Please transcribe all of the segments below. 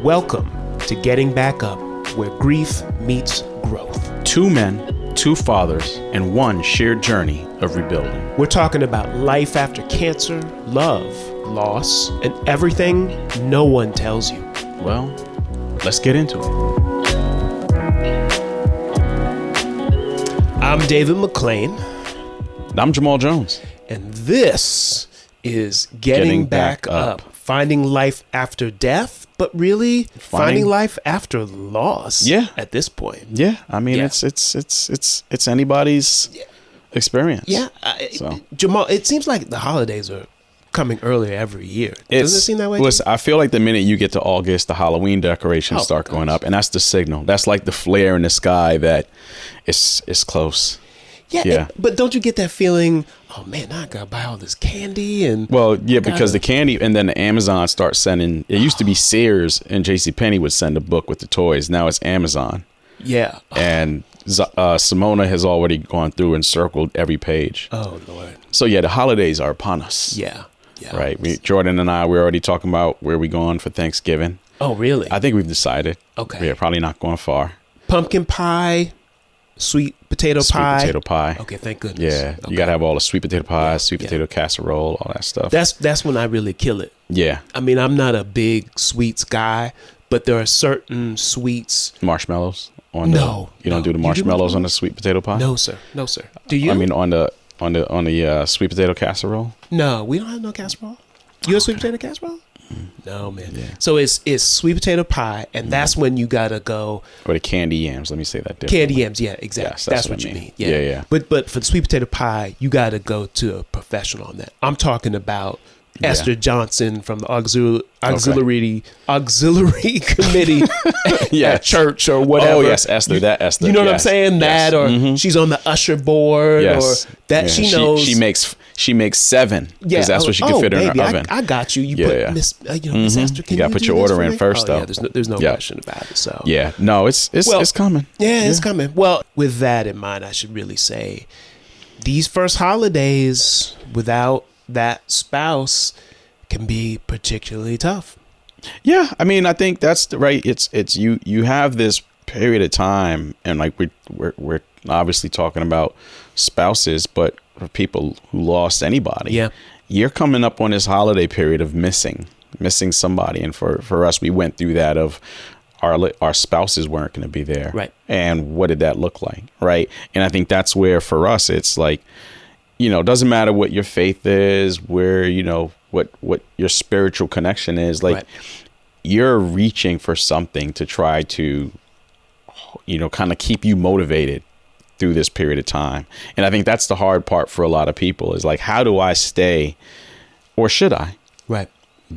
Welcome to Getting Back Up, where grief meets growth. Two men, two fathers, and one shared journey of rebuilding. We're talking about life after cancer, love, loss, and everything no one tells you. Well, let's get into it. I'm David McLean. I'm Jamal Jones. And this is Getting Back Up. Finding life after death, but really finding life after loss. Yeah. At this point. Yeah, I mean, it's anybody's experience. Yeah, So. Jamal, it seems like the holidays are coming earlier every year. Doesn't it seem that way? Listen, I feel like the minute you get to August, the Halloween decorations start going up, and that's the signal. That's like the flare in the sky that it's close. Yeah. But don't you get that feeling, oh man, now I gotta buy all this candy and because the candy, and then the Amazon starts sending. It used to be Sears and JCPenney would send a book with the toys. Now it's Amazon. Yeah. And Simona has already gone through and circled every page. Oh Lord. So yeah, the holidays are upon us. Yeah. Right. Jordan and I, we're already talking about where we going for Thanksgiving. Oh really? I think we've decided. Okay. We're probably not going far. Pumpkin pie, sweet potato pie. Okay, thank goodness. Yeah. Okay. You gotta have all the sweet potato pie, sweet potato casserole, all that stuff. That's when I really kill it. Yeah. I mean, I'm not a big sweets guy, but there are certain sweets. Marshmallows on No. You don't do the marshmallows on the sweet potato pie? No, sir. Do you? I mean, on the sweet potato casserole? No, we don't have no casserole. You have sweet potato casserole? No, man. Yeah. So it's sweet potato pie, and that's when you gotta go. Or the candy yams. Let me say that differently. Candy yams, yeah, exactly. Yes, that's what you mean. Yeah. Yeah. But for the sweet potato pie, you gotta go to a professional on that. I'm talking about Esther Johnson from the auxiliary committee at church or whatever. Oh yes, Esther. You know what I'm saying? Yes. That or she's on the usher board or that. She knows. She makes 7 because that's what she can fit in her oven. I got you. You put Miss Miss Esther. You got to put your order in first, though. Yeah, there's no question about it. So no, it's coming. Yeah, it's coming. Well, with that in mind, I should really say these first holidays without that spouse can be particularly tough. Yeah, I mean, I think that's right. It's you have this period of time, and like we're obviously talking about spouses, but for people who lost anybody, you're coming up on this holiday period of missing somebody, and for us, we went through that of our spouses weren't going to be there, right? And what did that look like, right? And I think that's where for us, it's like, it doesn't matter what your faith is, where what your spiritual connection is, like you're reaching for something to try to kind of keep you motivated through this period of time. And I think that's the hard part for a lot of people is like, how do I stay, or should I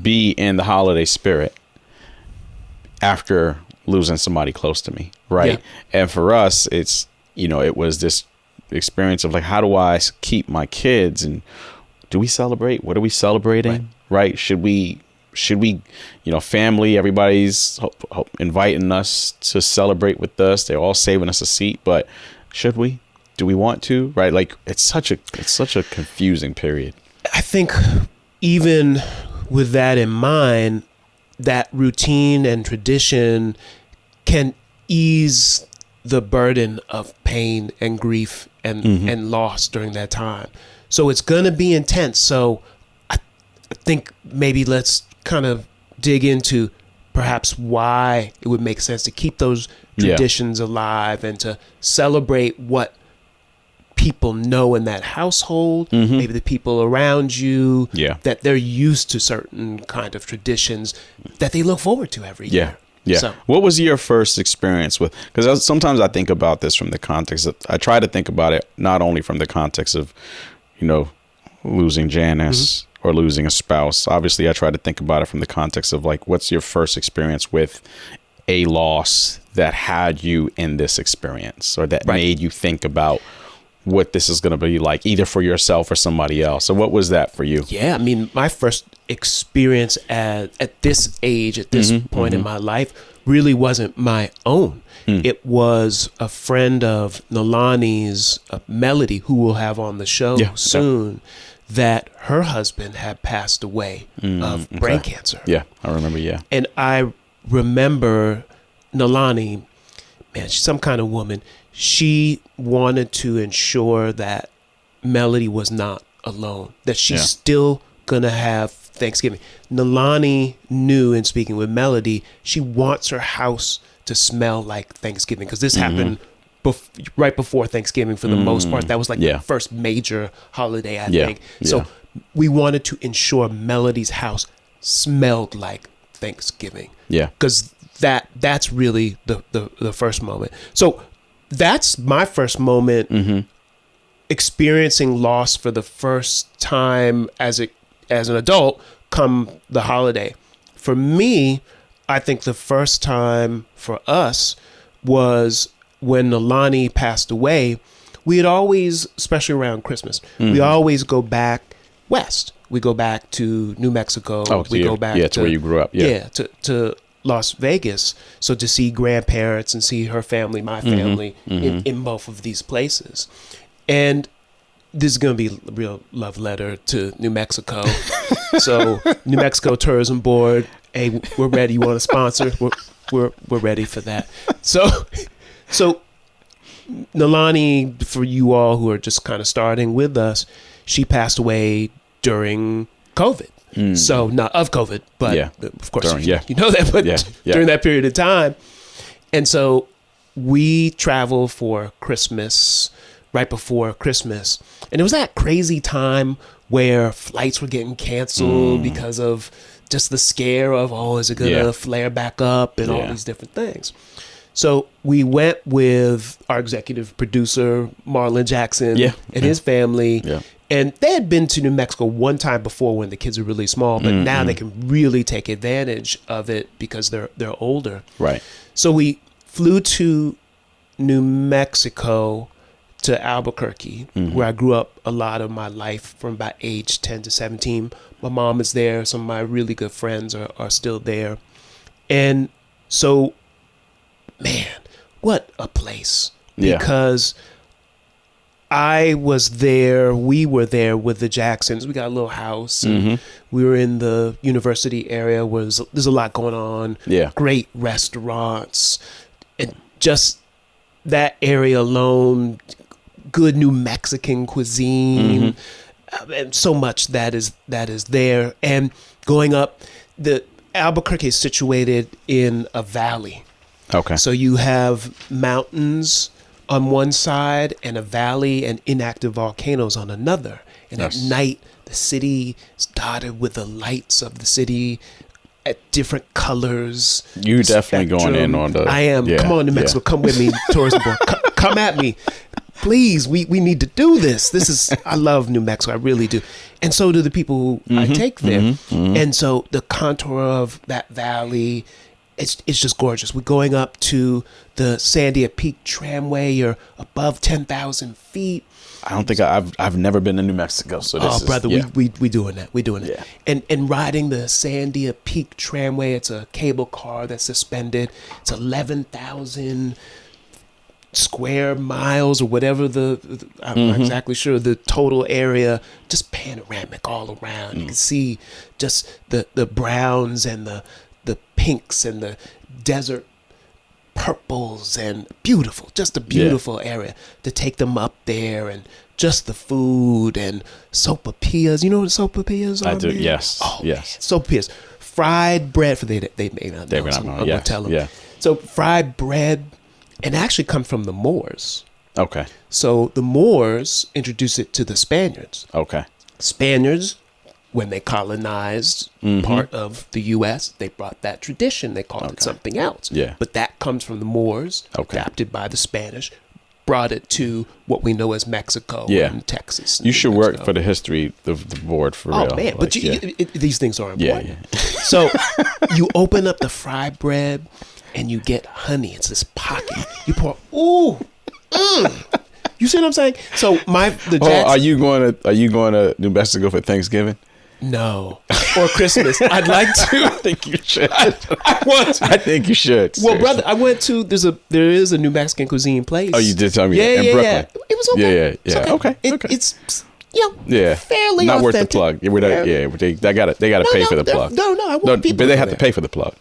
be in the holiday spirit after losing somebody close to me, right? And for us, it's it was this experience of like, how do I keep my kids, and do we celebrate? What are we celebrating? Right? Should we family, everybody's inviting us to celebrate with us. They're all saving us a seat, but should we? Do we want to? Right? Like it's such a confusing period. I think even with that in mind, that routine and tradition can ease the burden of pain and grief and loss during that time. So it's going to be intense. So I think maybe let's kind of dig into perhaps why it would make sense to keep those traditions alive and to celebrate what people know in that household, maybe the people around you, that they're used to certain kind of traditions that they look forward to every year. Yeah. So, what was your first experience with, because sometimes I think about this from the context of, I try to think about it not only from the context of, losing Janice or losing a spouse. Obviously, I try to think about it from the context of like, what's your first experience with a loss that had you in this experience, or that made you think about what this is going to be like, either for yourself or somebody else. So what was that for you? Yeah, I mean, my first experience at this age, at this point in my life, really wasn't my own. It was a friend of Nolani's, Melody, who we'll have on the show soon, that her husband had passed away of brain cancer. Yeah, I remember, And I remember Nalani, man, she's some kind of woman. She wanted to ensure that Melody was not alone, that she's still gonna have Thanksgiving. Nalani knew, in speaking with Melody, she wants her house to smell like Thanksgiving, because this happened right before Thanksgiving for the most part. That was like the first major holiday, I think. So we wanted to ensure Melody's house smelled like Thanksgiving. Yeah. Because that's really the first moment. So that's my first moment experiencing loss for the first time as an adult come the holiday. For me, I think the first time for us was when Nalani passed away. We had always, especially around Christmas, we always go back west. We go back to New Mexico. Go back to where you grew up. To Las Vegas. So to see grandparents and see her family, my family in both of these places. And this is going to be a real love letter to New Mexico. So New Mexico Tourism Board, hey, we're ready. You want to sponsor? We're ready for that. So Nalani, for you all who are just kind of starting with us, she passed away during COVID. So not of COVID, but of course, you know that, but during that period of time. And so we traveled for Christmas, right before Christmas. And it was that crazy time where flights were getting canceled because of just the scare of, is it going to flare back up and all these different things. So we went with our executive producer, Marlon Jackson, and his family. Yeah. And they had been to New Mexico one time before when the kids were really small, but now they can really take advantage of it because they're older. Right. So we flew to New Mexico, to Albuquerque, where I grew up a lot of my life from about age 10 to 17. My mom is there. Some of my really good friends are still there. And so, man, what a place. Because I was there, we were there with the Jacksons. We got a little house. And we were in the university area where there's a lot going on. Yeah. Great restaurants. And just that area alone, good New Mexican cuisine, and so much that is there. And going up, the Albuquerque is situated in a valley. Okay. So you have mountains on one side and a valley and inactive volcanoes on another. And at night, the city is dotted with the lights of the city at different colors. You definitely going in on the... I am. Come on, New Mexico. Come with me, tourism board. Come at me. Please, we need to do this. I love New Mexico. I really do. And so do the people who I take there. And so the contour of that valley, it's just gorgeous. We're going up to the Sandia Peak Tramway. You're above 10,000 feet. I don't think I've never been to New Mexico. So this brother, we doing that. We're doing it. Yeah. And riding the Sandia Peak Tramway, it's a cable car that's suspended. It's 11,000 square miles or whatever I'm not exactly sure the total area, just panoramic all around. You can see just the browns and the pinks and the desert purples, and just a beautiful area to take them up there. And just the food and sopapillas. You know what sopapillas are? I do. Man? Yes. Oh, yes. Sopapillas, fried bread. They may not know. I'm gonna tell them. Yeah. So fried bread. And actually come from the Moors. Okay. So the Moors introduced it to the Spaniards. Okay. Spaniards, when they colonized part of the U.S., they brought that tradition. They called it something else. Yeah. But that comes from the Moors, adapted by the Spanish, brought it to what we know as Mexico and Texas. And you should work for the history of the board for real. Oh, man. But these things are important. Yeah. So you open up the fried bread, and you get honey. It's this pocket. You pour. You see what I'm saying? So are you going to New Mexico for Thanksgiving? No, or Christmas. I'd like to. I think you should. I want to. I think you should. Well, brother, I went to. There is a New Mexican cuisine place. Oh, you did tell me. In Brooklyn. Yeah. It was okay. Yeah. Okay. It's fairly not authentic. Worth the plug. They got to pay for the plug. No, I want people. But they have to pay for the plug.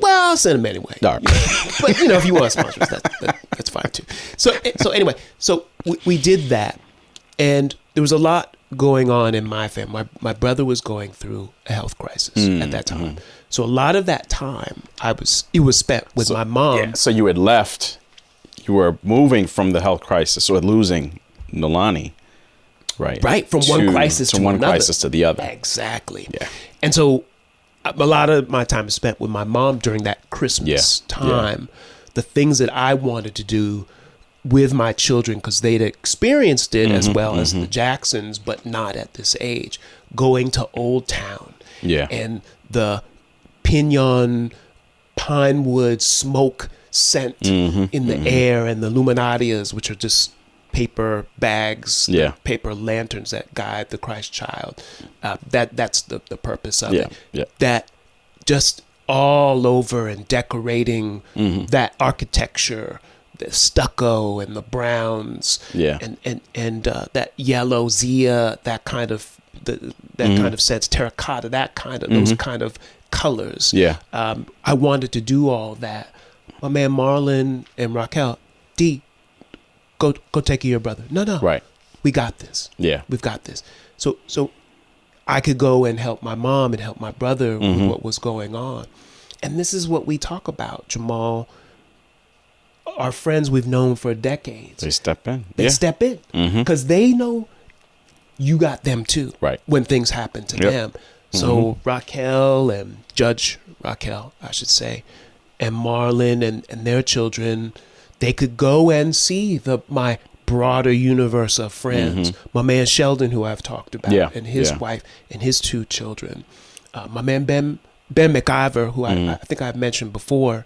Well, I'll send them anyway. All right. But if you want to sponsor us, that's fine too. So anyway, we did that, and there was a lot going on in my family. My brother was going through a health crisis at that time. So a lot of that time it was spent with my mom. Yeah. So you had left. You were moving from the health crisis, or losing Nolani, right? Right, from one crisis to one another. crisis to the other. Exactly. Yeah. And so a lot of my time is spent with my mom during that Christmas time. The things that I wanted to do with my children, because they'd experienced it as well as the Jacksons, but not at this age. Going to Old Town. Yeah. And the pinon, pine wood smoke scent in the air, and the luminarias, which are just paper bags, paper lanterns that guide the Christ child. That's the purpose of it. Yeah. That just all over and decorating that architecture, the stucco and the browns, and that yellow zia, that kind of kind of sense, terracotta, that kind of those kind of colors. Yeah. I wanted to do all that. My man Marlon and Raquel, D, go take care of your brother. No. Right. We got this. Yeah. We've got this. So I could go and help my mom and help my brother with what was going on. And this is what we talk about, Jamal. Our friends we've known for decades. They step in. They step in because they know you got them too. Right. When things happen to them. So Raquel and Judge Raquel, I should say, and Marlon and their children, they could go and see my broader universe of friends. My man Sheldon, who I've talked about, and his wife and his 2 children. My man Ben McIver, who I think I've mentioned before,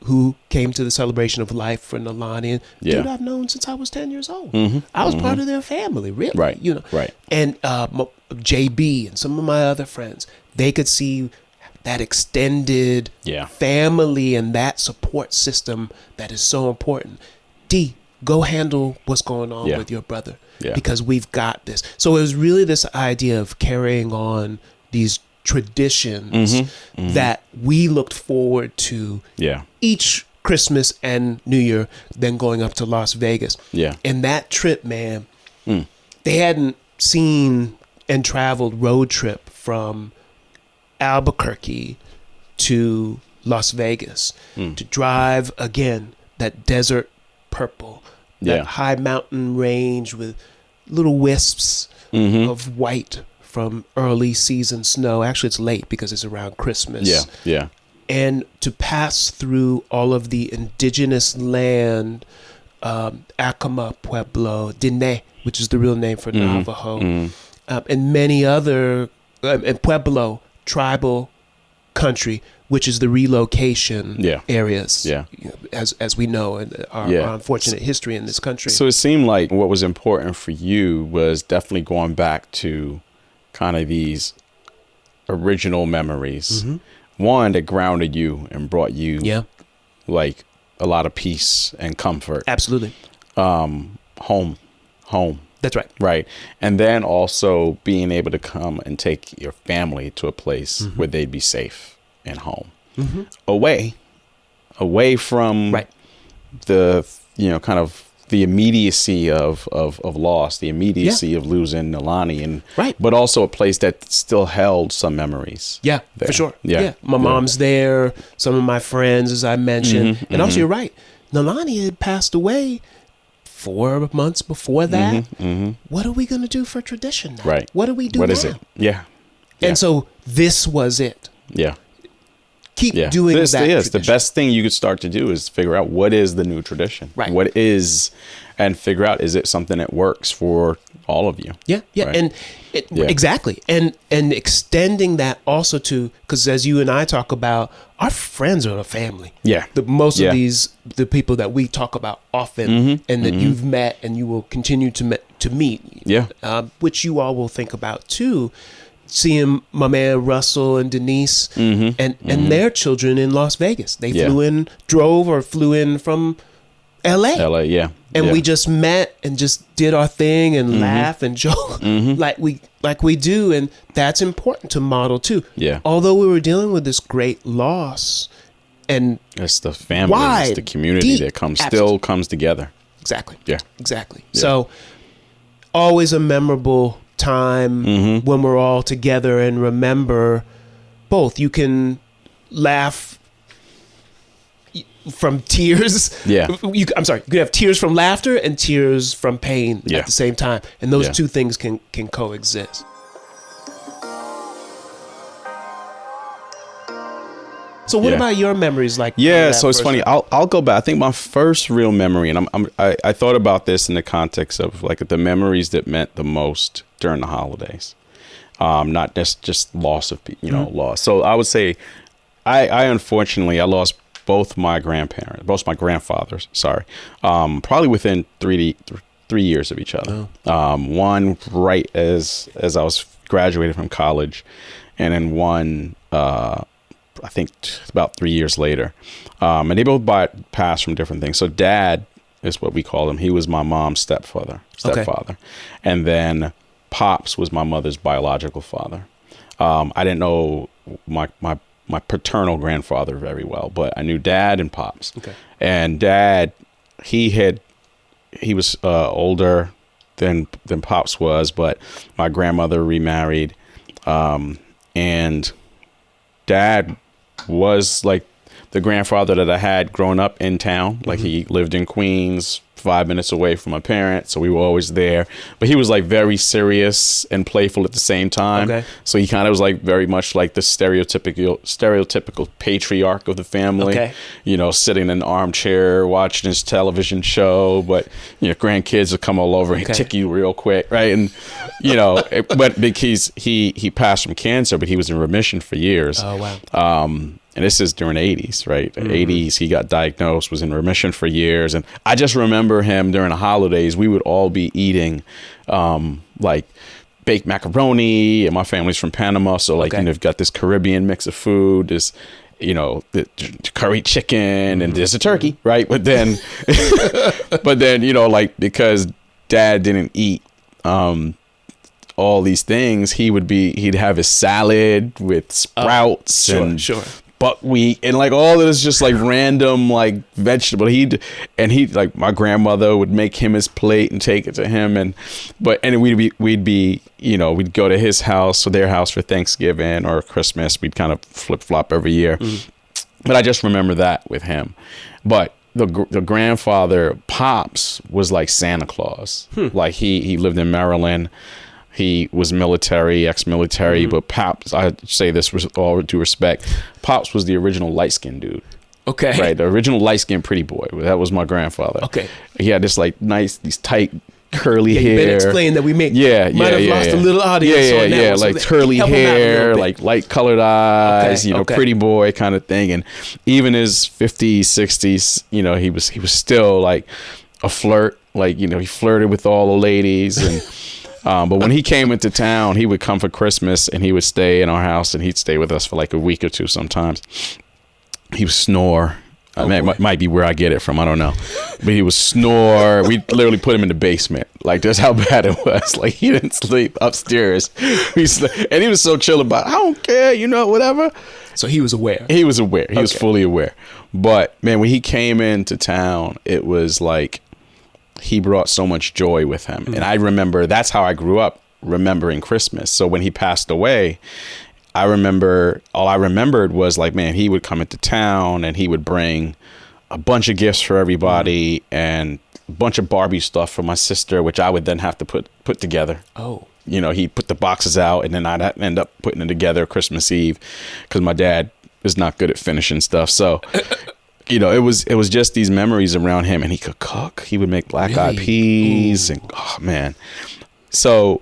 who came to the celebration of life for Nolani. And dude, I've known since I was 10 years old. I was part of their family, really. Right. Right. And JB and some of my other friends, they could see that extended family and that support system that is so important. D, go handle what's going on with your brother because we've got this. So it was really this idea of carrying on these traditions that we looked forward to each Christmas and New Year, then going up to Las Vegas. Yeah. And that trip, man, they hadn't seen and traveled road trip from Albuquerque to Las Vegas to drive again that desert purple, that high mountain range with little wisps of white from early season snow. Actually, it's late because it's around Christmas. Yeah. And to pass through all of the indigenous land, Acoma, Pueblo, Diné, which is the real name for Navajo, and many other, and Pueblo, tribal country, which is the relocation areas, as we know, and our unfortunate history in this country. So it seemed like what was important for you was definitely going back to kind of these original memories. One that grounded you and brought you like a lot of peace and comfort. Absolutely. Home. That's right. Right. And then also being able to come and take your family to a place where they'd be safe and home. Away from the, kind of the immediacy of loss, the immediacy of losing Nolani, and but also a place that still held some memories. Yeah, there. For sure. Yeah. My mom's there, some of my friends, as I mentioned. And also, you're right. Nolani had passed away 4 months before that. What are we going to do for tradition now? Right. What do we do now? What is it? Yeah. And so this was it. Yeah. Keep doing this that. Is the best thing you could start to do is figure out what is the new tradition. Right. What is, and figure out, is it something that works for all of you? Yeah. Right? And exactly. And extending that also to, because as you and I talk about, our friends are a family. Yeah. Most of the people that we talk about often and that you've met and you will continue to meet. Yeah. Which you all will think about too. Seeing my man Russell and Denise and their children in Las Vegas. They flew in from LA. And we just met and just did our thing and laugh and joke like we do. And that's important to model too. Yeah. Although we were dealing with this great loss, and it's the family, wide, it's the community deep, that still comes together. Exactly. Yeah. Exactly. Yeah. So always a memorable time when we're all together and remember both. You can laugh from tears. Yeah. I'm sorry. You can have tears from laughter and tears from pain Yeah. at the same time. And those Yeah. two things can coexist. So what Yeah. about your memories like? Yeah, that so it's first funny. one? I'll go back. I think my first real memory, and I thought about this in the context of like the memories that meant the most during the holidays, not just loss of loss. So I would say, I unfortunately I lost both my grandfathers. Sorry, probably within 3 years of each other. One right as I was graduating from college, and then one. I think about 3 years later. And they both passed from different things. So dad is what we call him. He was my mom's stepfather. Okay. And then pops was my mother's biological father. I didn't know my paternal grandfather very well, but I knew dad and pops. Okay. And dad, he was older than pops was, but my grandmother remarried. And dad was like the grandfather that I had growing up in town. Like he lived in Queens, 5 minutes away from my parents, so we were always there. But he was like very serious and playful at the same time. Okay. So he kind of was like very much like the stereotypical patriarch of the family. Okay. Sitting in an armchair watching his television show, but grandkids would come all over and tick you real quick, right? And but because he passed from cancer, but he was in remission for years. Oh wow. And this is during the 80s, right? The 80s, he got diagnosed, was in remission for years. And I just remember him during the holidays, we would all be eating like baked macaroni, and my family's from Panama. So like, you've got this Caribbean mix of food, this, the curry chicken, and there's a turkey, right? But then, like, because dad didn't eat all these things, he'd have his salad with sprouts and buckwheat and like all of this just like random like vegetable. He'd like, my grandmother would make him his plate and take it to him, and we'd go to his house or their house for Thanksgiving or Christmas. We'd kind of flip flop every year. But I just remember that with him. But the grandfather, pops, was like Santa Claus. Like he lived in Maryland. He was military, ex-military, but Pops, I say this with all due respect, Pops was the original light-skinned dude. Okay. Right, the original light-skinned pretty boy. That was my grandfather. Okay. He had this like these tight curly hair. You better explain that we might have lost a little audience on that one, like curly hair, like light colored eyes, pretty boy kind of thing. And even his 50s, 60s, he was still like a flirt. Like, he flirted with all the ladies and but when he came into town, he would come for Christmas and he would stay in our house, and he'd stay with us for like a week or two sometimes. He would snore. Might be where I get it from. I don't know. But he would snore. We literally put him in the basement. Like, that's how bad it was. Like, he didn't sleep upstairs. And he was so chill about it. I don't care, whatever. So he was aware. He was aware. He was fully aware. But, man, when he came into town, it was like, he brought so much joy with him. And I remember, that's how I grew up remembering Christmas. So when he passed away, all I remembered was like, man, he would come into town and he would bring a bunch of gifts for everybody and a bunch of Barbie stuff for my sister, which I would then have to put together. Oh. He'd put the boxes out and then I'd end up putting it together Christmas Eve because my dad is not good at finishing stuff. So it was just these memories around him, and he could cook. He would make black-eyed peas, and oh man, so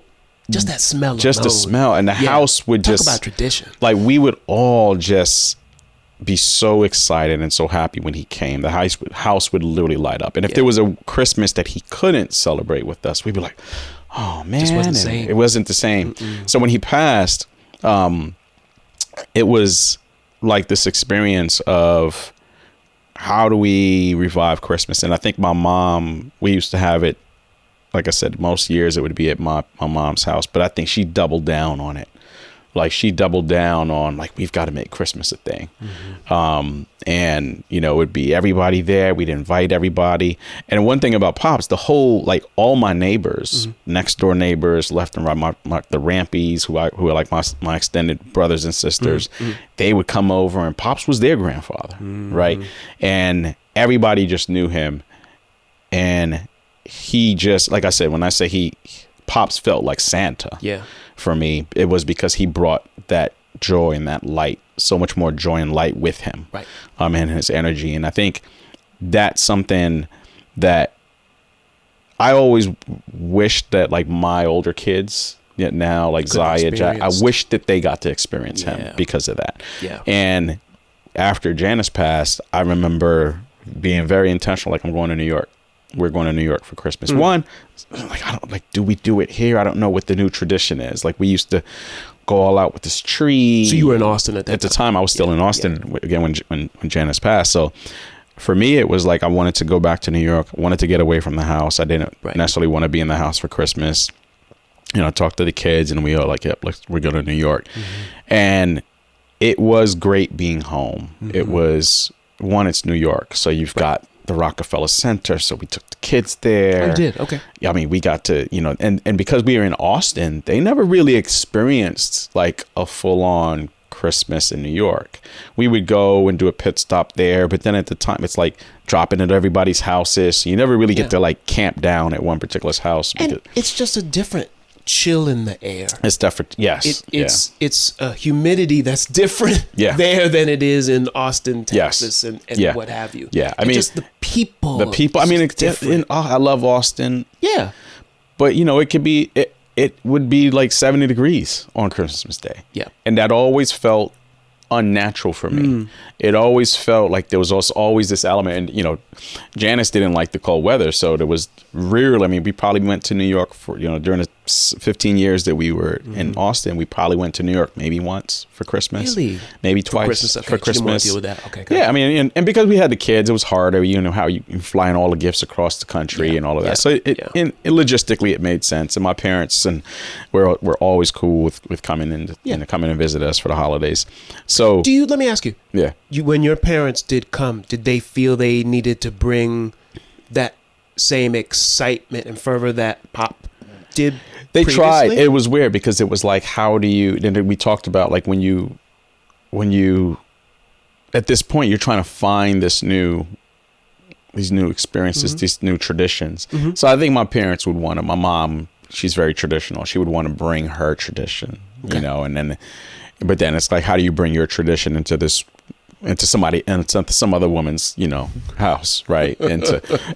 just that smell, the smell, and the house would talk about tradition. Like, we would all just be so excited and so happy when he came. The house would literally light up, and if there was a Christmas that he couldn't celebrate with us, we'd be like, oh man, it wasn't the same. So when he passed, it was like this experience of, how do we revive Christmas? And I think my mom, we used to have it, like I said, most years it would be at my mom's house, but I think she doubled down on it. Like she doubled down on like, we've got to make Christmas a thing. And, you know, it'd be everybody there. We'd invite everybody. And one thing about Pops, the whole, like all my neighbors, next door neighbors, left and right, the Rampies, who are like my extended brothers and sisters, they would come over, and Pops was their grandfather, right? And everybody just knew him. And he just, like I said, when I say Pops felt like Santa. Yeah. For me, it was because he brought that joy and that light, so much more joy and light with him, right? And his energy. And I think that's something that I always wished that like my older kids, yet now like Zaya, Jack, I wish that they got to experience him because of that. Yeah. And after Janice passed, I remember being very intentional. Like, I'm going to New York. We're going to New York for Christmas. One, like, I don't like, do we do it here? I don't know what the new tradition is. Like, we used to go all out with this tree. So you were in Austin at that time? At the time, I was still in Austin again when Janice passed. So for me, it was like, I wanted to go back to New York. I wanted to get away from the house. I didn't necessarily want to be in the house for Christmas. You know, talk to the kids, and we were like, yep, we're going to New York. And it was great being home. It was, one, it's New York. So you've got the Rockefeller Center, so we took the kids there. Oh, you did? Okay. I mean, we got to, you know, and because we were in Austin, they never really experienced like a full-on Christmas in New York. We would go and do a pit stop there, but then at the time, it's like dropping into everybody's houses. So you never really get to like camp down at one particular house. And it's just a different chill in the air. It's different. Yes. It's a humidity that's different there than it is in Austin, Texas, and what have you. Yeah. I mean, just the people. I mean, it's different. I love Austin. Yeah. But, you know, it could be, it would be like 70 degrees on Christmas Day. Yeah. And that always felt unnatural for me. It always felt like there was also always this element, and you know, Janice didn't like the cold weather, so there was rarely, I mean, we probably went to New York for, you know, during the 15 years that we were in Austin, we probably went to New York maybe once for Christmas. Really? Maybe twice for Christmas. You didn't want to deal with that. Okay. Yeah, I mean, and because we had the kids, it was harder. You know how you flying all the gifts across the country and all of that. So it logistically it made sense. And my parents and we're always cool with coming in, coming and visit us for the holidays. So let me ask you. Yeah. When your parents did come, did they feel they needed to bring that same excitement and fervor that Pop did? They previously? tried. It was weird because it was like, how do you, then we talked about like when you, at this point, you're trying to find these new experiences, these new traditions. So I think my parents would want to, my mom, she's very traditional. She would want to bring her tradition, you know, but then it's like, how do you bring your tradition into some other woman's, you know, house, right? And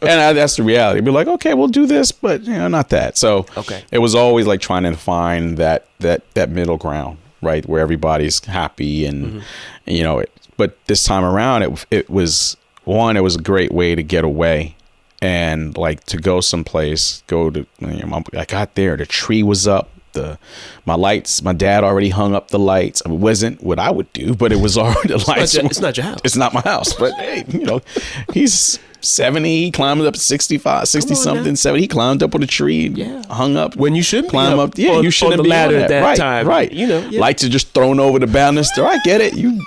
that's the reality. Be like, okay, we'll do this, but you know, not that. So it was always like trying to find that middle ground, right, where everybody's happy and you know. But this time around, it was a great way to get away and like to go someplace. I got there, the tree was up. My lights, my dad already hung up the lights. I mean, it wasn't what I would do, but it was already the lights. It's not your house. It's not my house, but hey, you know, he's 70, he climbed up 65, 60 something, 70. He climbed up on a tree, hung up. When you should climb up. Yeah, you shouldn't be ladder on at that time. Right. You know, lights are just thrown over the banister. I get it. You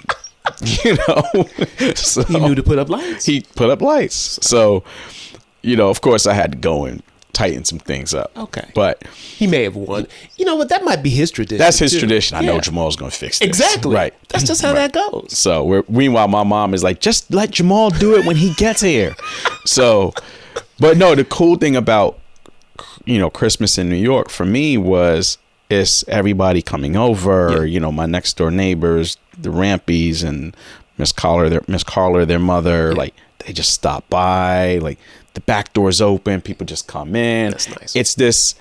know, so he knew to put up lights. He put up lights. So, you know, of course I had to go and tighten some things up. Okay. But he may have won. You know what? That might be his tradition. That's his tradition. I know Jamal's going to fix this. Exactly. Right. That's just how that goes. So meanwhile, my mom is like, just let Jamal do it when he gets here. So, but no, the cool thing about, you know, Christmas in New York for me is everybody coming over, you know, my next door neighbors, the Rampies and Miss Carla, their mother, like they just stop by, like, the back door's open. People just come in. That's nice. It's this.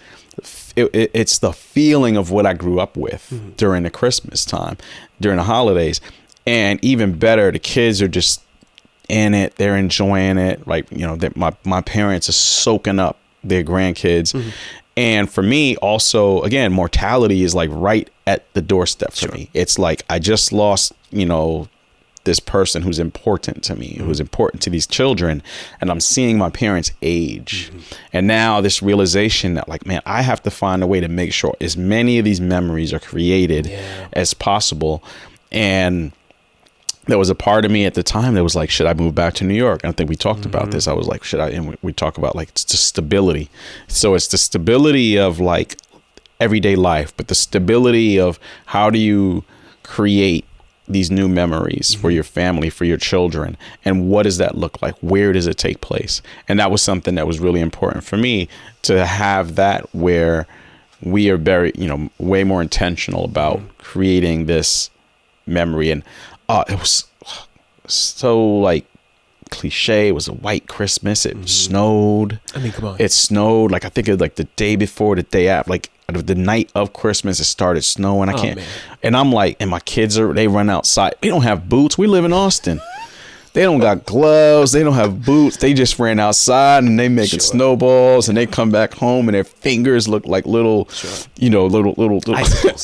It's the feeling of what I grew up with during the Christmas time, during the holidays, and even better, the kids are just in it. They're enjoying it. Like, you know, that my parents are soaking up their grandkids, and for me, also, again, mortality is like right at the doorstep for me. It's like I just lost, you know, this person who's important to me, who's important to these children, and I'm seeing my parents age. And now this realization that, like, man, I have to find a way to make sure as many of these memories are created as possible. And there was a part of me at the time that was like, should I move back to New York? And I think we talked about this. I was like, should I? And we talk about, like, it's the stability. So it's the stability of, like, everyday life, but the stability of how do you create these new memories for your family, for your children, and what does that look like? Where does it take place? And that was something that was really important for me, to have that, where we are very, way more intentional about creating this memory. And it was so, like, cliche. It was a white Christmas. It snowed. I mean, come on. It snowed, like, I think it was like the day before, the day after, like the night of Christmas, it started snowing. Man. And I'm like, and my kids they run outside. We don't have boots. We live in Austin. They don't got gloves. They don't have boots. They just ran outside and they making snowballs, and they come back home and their fingers look like little, little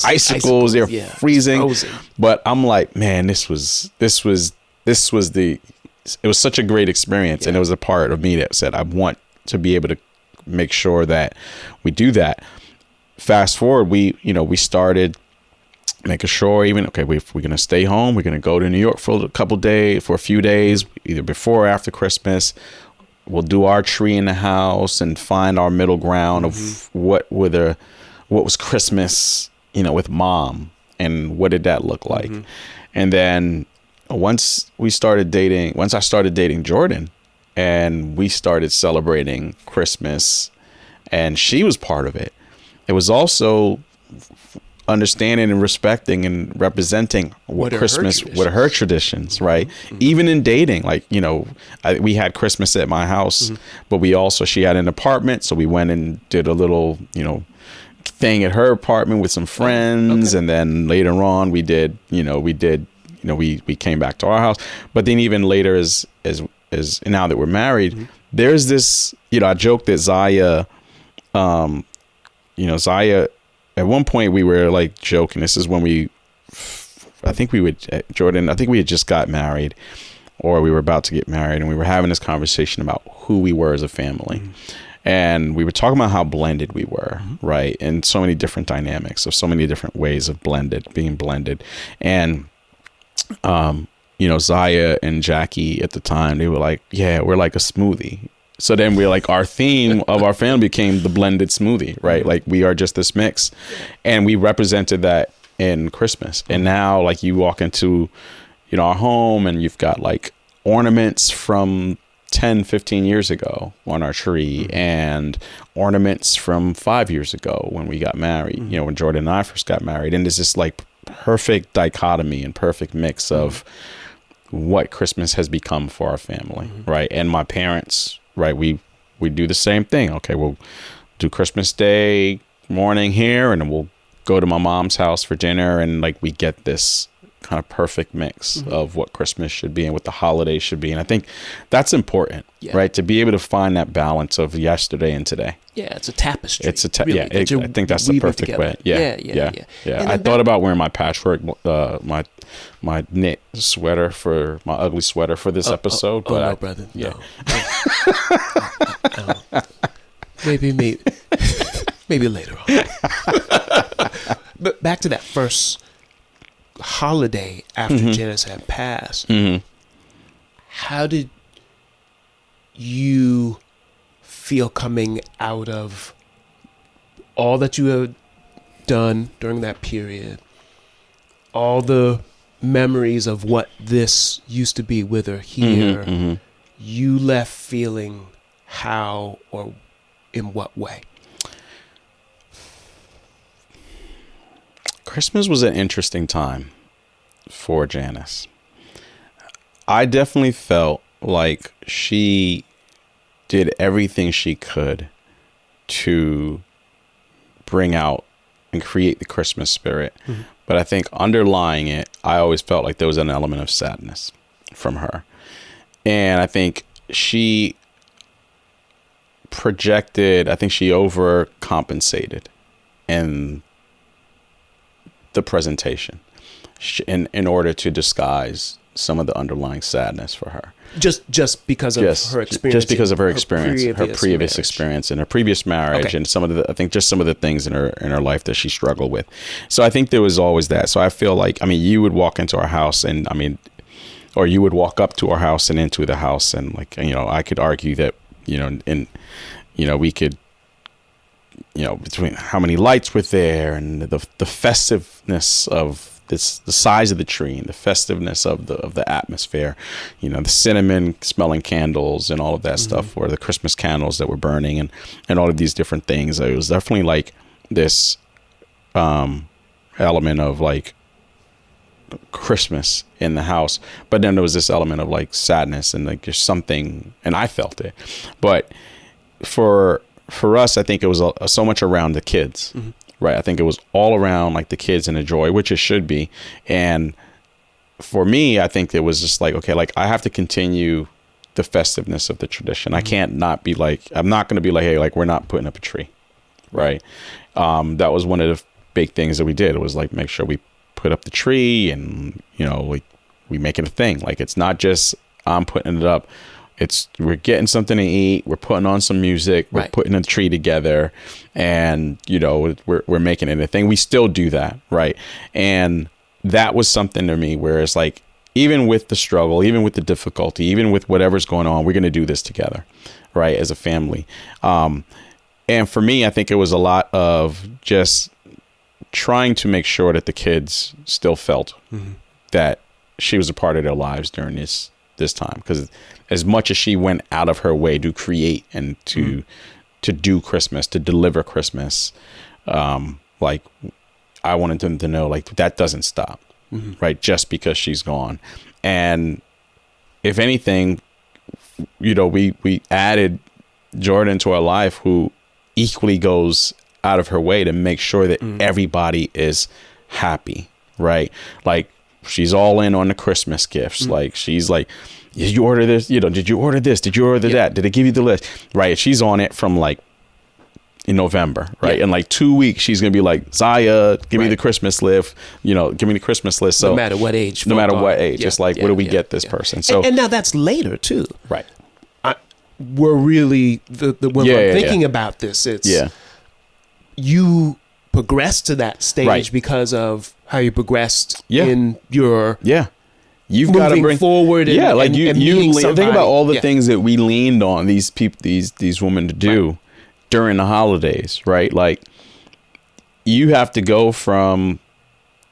icicles. They're freezing. Frozen. But I'm like, man, it was such a great experience. And it was a part of me that said, I want to be able to make sure that we do that. Fast forward, we started making sure, even, okay, we're going to stay home. We're going to go to New York for a few days, either before or after Christmas. We'll do our tree in the house and find our middle ground of what was Christmas, with mom, and what did that look like? And then once I started dating Jordan, and we started celebrating Christmas, and she was part of it. It was also understanding and respecting and representing what are her traditions, right? Even in dating, like, we had Christmas at my house, but she had an apartment. So we went and did a little, thing at her apartment with some friends. And then later on we came back to our house. But then even later, as now that we're married, there's this, I joke that Zaya, Zaya, at one point we were, like, joking. This is when Jordan, I think we had just got married, or we were about to get married, and we were having this conversation about who we were as a family. And we were talking about how blended we were, right? And so many different dynamics, of so many different ways of being blended. And, Zaya and Jackie at the time, they were like, yeah, we're like a smoothie. So then we're like, our theme of our family became the blended smoothie, right? Like, we are just this mix. And we represented that in Christmas. And now, like, you walk into, our home, and you've got, like, ornaments from 10, 15 years ago on our tree, and ornaments from 5 years ago when we got married, when Jordan and I first got married. And there's this, like, perfect dichotomy and perfect mix of what Christmas has become for our family, right? And my parents, right, we do the same thing. Okay, we'll do Christmas Day morning here, and then we'll go to my mom's house for dinner, and, like, we get this kind of perfect mix of what Christmas should be and what the holidays should be. And I think that's important, right? To be able to find that balance of yesterday and today. Yeah, it's a tapestry. It's really, I think that's the perfect way. Yeah. I thought about wearing my patchwork, my knit sweater my ugly sweater for this episode. But no, brother. Yeah. No. Maybe later on. But back to that first holiday after Janice had passed. How did you feel coming out of all that you had done during that period, all the memories of what this used to be with her here? You left feeling how, or in what way? Christmas was an interesting time for Janice. I definitely felt like she did everything she could to bring out and create the Christmas spirit. But I think underlying it, I always felt like there was an element of sadness from her. And I think she overcompensated in the presentation in order to disguise some of the underlying sadness for her. Just because of her experience. Just because of her experience, her previous experience in her previous marriage, and some of the, I think just some of the things in her life that she struggled with. So I think there was always that. So I feel like, I mean, you would walk into our house and, I mean, or you would walk up to our house and into the house, and like, you know, I could argue that, you know, and, you know, we could, you know, between how many lights were there and the festiveness of the size of the tree and the festiveness of the atmosphere, you know, the cinnamon smelling candles and all of that stuff, or the Christmas candles that were burning, and all of these different things. It was definitely like this element of like Christmas in the house, but then there was this element of like sadness and like there's something, and I felt it. But for us, I think it was so much around the kids. Right. I think it was all around like the kids and the joy, which it should be. And for me, I think it was just like, okay, like I have to continue the festiveness of the tradition. I can't not be like, I'm not going to be like, hey, like we're not putting up a tree. Right. That was one of the big things that we did. It was like, make sure we put up the tree and, you know, like we make it a thing. Like, it's not just I'm putting it up. It's we're getting something to eat. We're putting on some music. We're putting a tree together, and you know we're making it a thing. We still do that, right? And that was something to me where it's like, even with the struggle, even with the difficulty, even with whatever's going on, we're going to do this together, right? As a family. And for me, I think it was a lot of just trying to make sure that the kids still felt that she was a part of their lives during this time, because as much as she went out of her way to create and to do Christmas, to deliver Christmas, like I wanted them to know like that doesn't stop, right? Just because she's gone. And if anything, you know, we added Jordan to our life, who equally goes out of her way to make sure that everybody is happy, right? Like, she's all in on the Christmas gifts. Like, she's like, did you order this? You know, did you order this? Did you order that? Did it give you the list? Right. She's on it from like in November, right? In like 2 weeks, she's going to be like, Zaya, give me the Christmas list. You know, give me the Christmas list. So no matter what age. No matter what age. It's like, what do we get this person? So, and now that's later too. Right. We're really, when I'm thinking about this, it's you progressed to that stage because of how you progressed in your you've got to bring forward like you think about all the things that we leaned on these people, these women to do during the holidays, right? Like, you have to go from,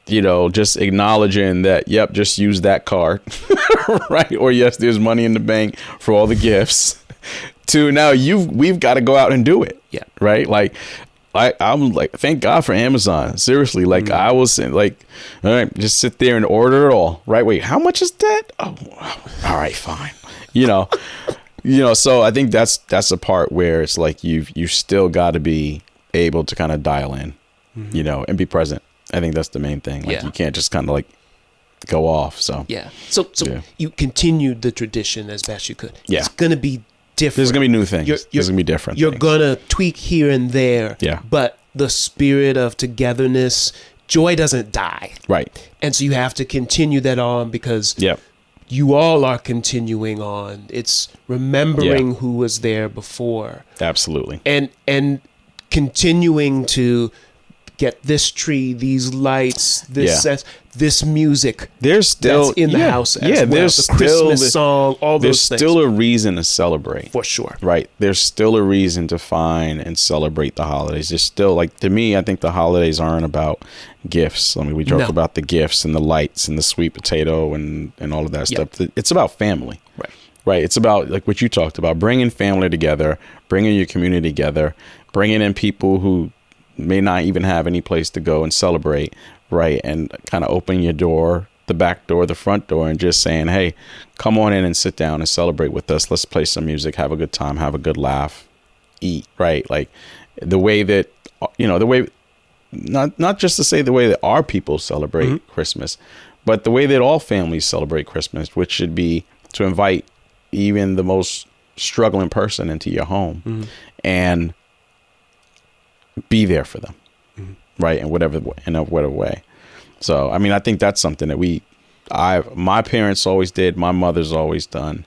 you know, just acknowledging that, yep, just use that card, right? Or yes, there's money in the bank for all the gifts, to now we've got to go out and do it, right? Like, I'm like, thank God for Amazon. Seriously, like I was like, all right, just sit there and order it all. Right? Wait, how much is that? Oh, all right, fine. You know, So I think that's a part where it's like you still got to be able to kind of dial in, you know, and be present. I think that's the main thing. Like you can't just kind of like go off. So So you continued the tradition as best you could. Yeah, it's gonna be different. There's gonna be new things. There's gonna be different. You're gonna tweak here and there. Yeah. But the spirit of togetherness, joy doesn't die. Right. And so you have to continue that on, because you all are continuing on. It's remembering who was there before. Absolutely. And continuing to get this tree, these lights, this music. There's still that's in the house as well. There's the still Christmas song, all those things. There's still a reason to celebrate. For sure. Right. There's still a reason to find and celebrate the holidays. There's still, like, to me, I think the holidays aren't about gifts. I mean, we joke about the gifts and the lights and the sweet potato and all of that stuff. It's about family. Right. It's about, like what you talked about, bringing family together, bringing your community together, bringing in people who may not even have any place to go and celebrate, right? And kind of open your door, the back door, the front door, and just saying, hey, come on in and sit down and celebrate with us. Let's play some music, have a good time, have a good laugh, eat, right? Like the way that, you know, the way, not just to say the way that our people celebrate Christmas, but the way that all families celebrate Christmas, which should be to invite even the most struggling person into your home and be there for them, right? In whatever way. So, I mean, I think that's something that we my parents always did, my mother's always done,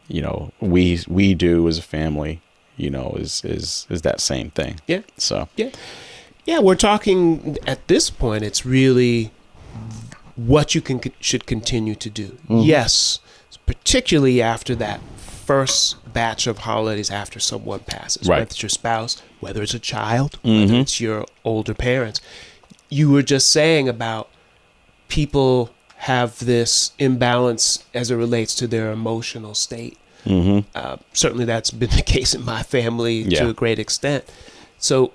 you know, we do as a family, you know, is that same thing. Yeah. So Yeah, we're talking at this point, it's really what you should continue to do. Yes, particularly after that first batch of holidays after someone passes, right. whether it's your spouse, whether it's a child, whether it's your older parents. You were just saying about people have this imbalance as it relates to their emotional state. Certainly that's been the case in my family to a great extent. So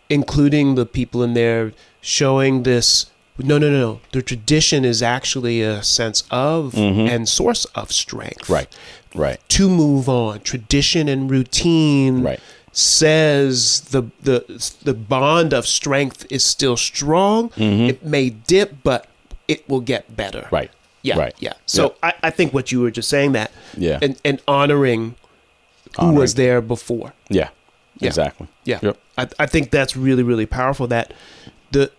including the people in there showing this, no. The tradition is actually a sense of and source of strength. Right. To move on. Tradition and routine says the bond of strength is still strong. It may dip, but it will get better. Right. Yeah. Right. Yeah. So I think what you were just saying that. Yeah. And honoring who was there before. Yeah. Exactly. Yeah. Yep. I think that's really, really powerful, that the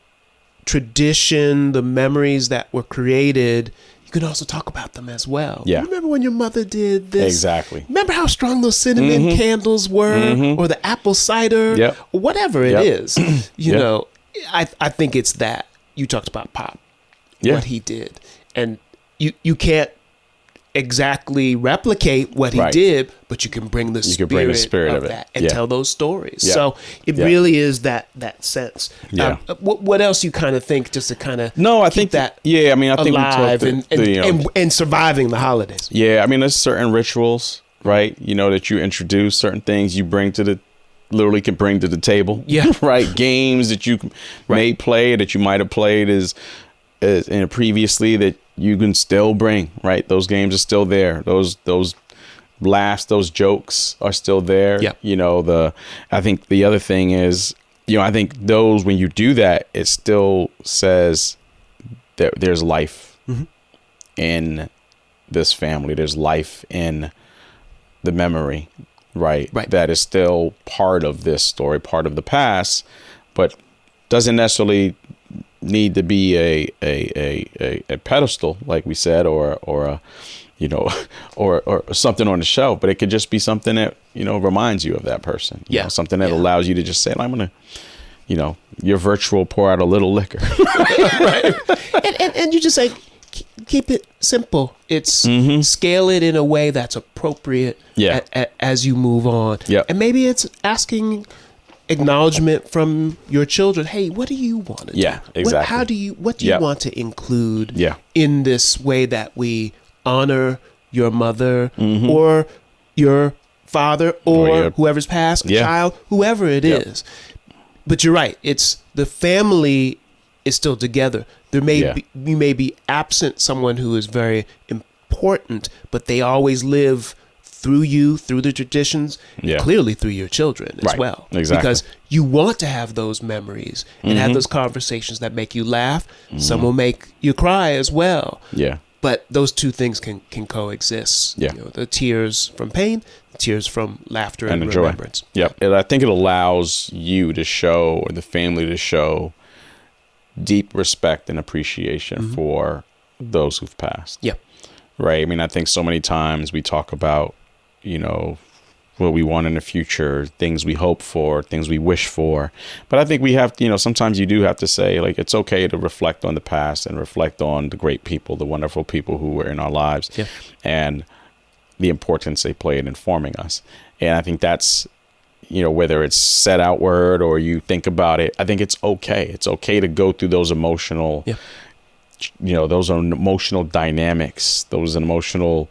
tradition, the memories that were created, you can also talk about them as well. Yeah. Remember when your mother did this? Exactly. Remember how strong those cinnamon candles were, or the apple cider, or whatever it is. You know, I think it's that. You talked about Pop, what he did. And you can't exactly replicate what he did, but you can bring the spirit of that and tell those stories. So it really is that sense. What else you kind of think, just to kind of I think that I mean, I think alive we talked and surviving the holidays. I mean, there's certain rituals, right? You know, that you introduce, certain things you bring to the literally can bring to the table. Right. Games that you may play, that you might have played as previously, that you can still bring, right? Those games are still there. Those laughs, those jokes are still there. You know, I think the other thing is, you know, I think those, when you do that, it still says that there's life in this family. There's life in the memory, right? That is still part of this story, part of the past, but doesn't necessarily need to be a pedestal, like we said, or a, you know, or something on the shelf, but it could just be something that, you know, reminds you of that person. You know, something that allows you to just say, I'm gonna, you know, your virtual pour out a little liquor. and you just say, keep it simple. It's scale it in a way that's appropriate as you move on. And maybe it's asking acknowledgement from your children. Hey, what do you want to do? Exactly. What do you want to include in this way that we honor your mother or your father or whoever's passed, a child, whoever it is. But you're right. It's the family is still together. There may be, you may be absent someone who is very important, but they always live through you, through the traditions, and clearly through your children as well. Because you want to have those memories and have those conversations that make you laugh. Some will make you cry as well. But those two things can coexist. You know, the tears from pain, the tears from laughter and remembrance. And I think it allows you to show, or the family to show, deep respect and appreciation for those who've passed. Right. I mean, I think so many times we talk about, you know, what we want in the future, things we hope for, things we wish for. But I think we have, you know, sometimes you do have to say, like, it's okay to reflect on the past and reflect on the great people, the wonderful people who were in our lives and the importance they played in forming us. And I think that's, you know, whether it's said outward or you think about it, I think it's okay. It's okay to go through those emotional, you know, those are emotional dynamics, those emotional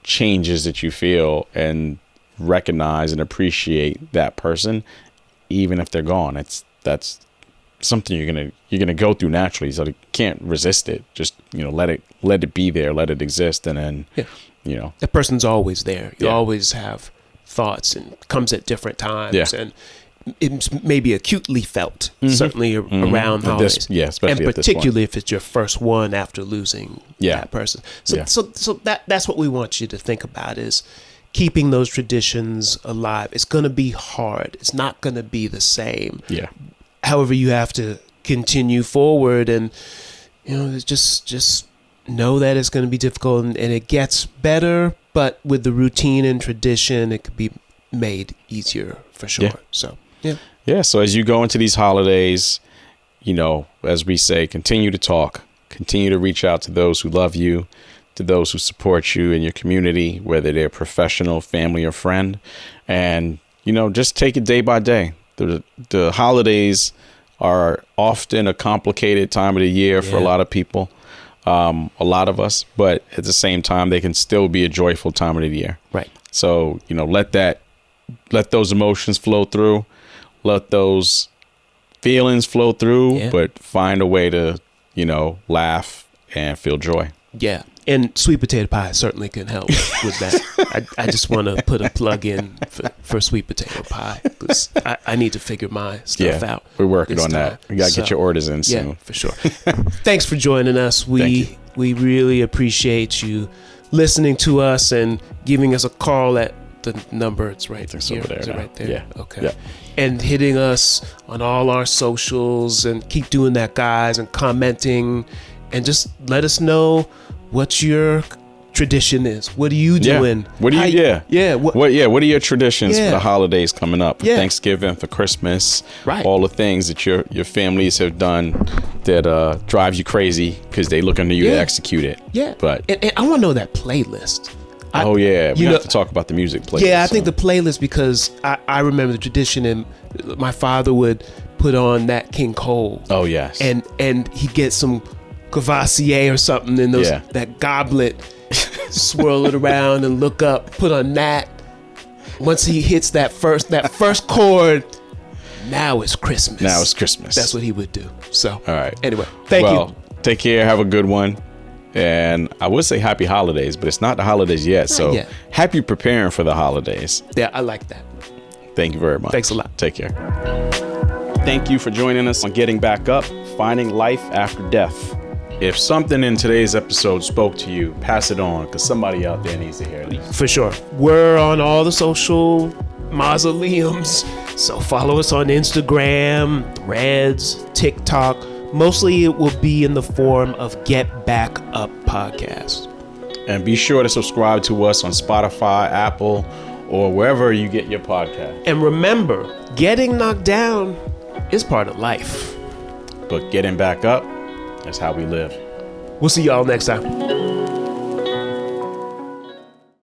changes that you feel, and recognize and appreciate that person, even if they're gone. That's something you're gonna go through naturally, so you can't resist it. Just, you know, let it be there, let it exist, and then you know, that person's always there. You always have thoughts, and comes at different times, and it's maybe acutely felt, certainly around holidays. Especially and particularly if it's your first one after losing that person. So that's what we want you to think about, is keeping those traditions alive. It's going to be hard. It's not going to be the same. However, you have to continue forward, and, you know, it's just know that it's going to be difficult, and it gets better, but with the routine and tradition, it could be made easier for sure. Yeah. So, Yeah. So as you go into these holidays, you know, as we say, continue to talk, continue to reach out to those who love you, to those who support you in your community, whether they're professional, family, or friend. And, you know, just take it day by day. The holidays are often a complicated time of the year for a lot of people, a lot of us, but at the same time, they can still be a joyful time of the year. right. So, you know, let those emotions flow through, let those feelings flow through, but find a way to, you know, laugh and feel joy. Yeah. And sweet potato pie certainly can help with that. I just want to put a plug in for sweet potato pie, because I need to figure my stuff out. We're working on that. We got to get your orders in soon. Yeah, for sure. Thanks for joining us. We really appreciate you listening to us and giving us a call at the number. It's right here. Over there. Is it right there? Yeah. Okay. Yeah. And hitting us on all our socials, and keep doing that, guys, and commenting, and just let us know what your tradition is. What are you doing? What do you? What are your traditions for the holidays coming up? For Thanksgiving, for Christmas, all the things that your families have done that drives you crazy because they looking to you to execute it. Yeah. But and I want to know that playlist. we have to talk about the music playlist. Yeah, I think the playlist, because I remember the tradition, and my father would put on Nat King Cole. Oh yes. And he gets some Cavassier or something in those that goblet, swirl it around and look up, put on Nat. Once he hits that first chord, now it's Christmas. That's what he would do. So all right. Anyway, thank you. Take care. Have a good one. And I would say happy holidays, but it's not the holidays yet. So happy preparing for the holidays. Yeah, I like that. Thank you very much. Thanks a lot. Take care. Thank you for joining us on Getting Back Up, Finding Life After Death. If something in today's episode spoke to you, pass it on, because somebody out there needs to hear this. For sure. We're on all the social mausoleums. So follow us on Instagram, Threads, TikTok. Mostly it will be in the form of Get Back Up Podcast. And be sure to subscribe to us on Spotify, Apple, or wherever you get your podcast. And remember, getting knocked down is part of life. But getting back up, that's how we live. We'll see y'all next time.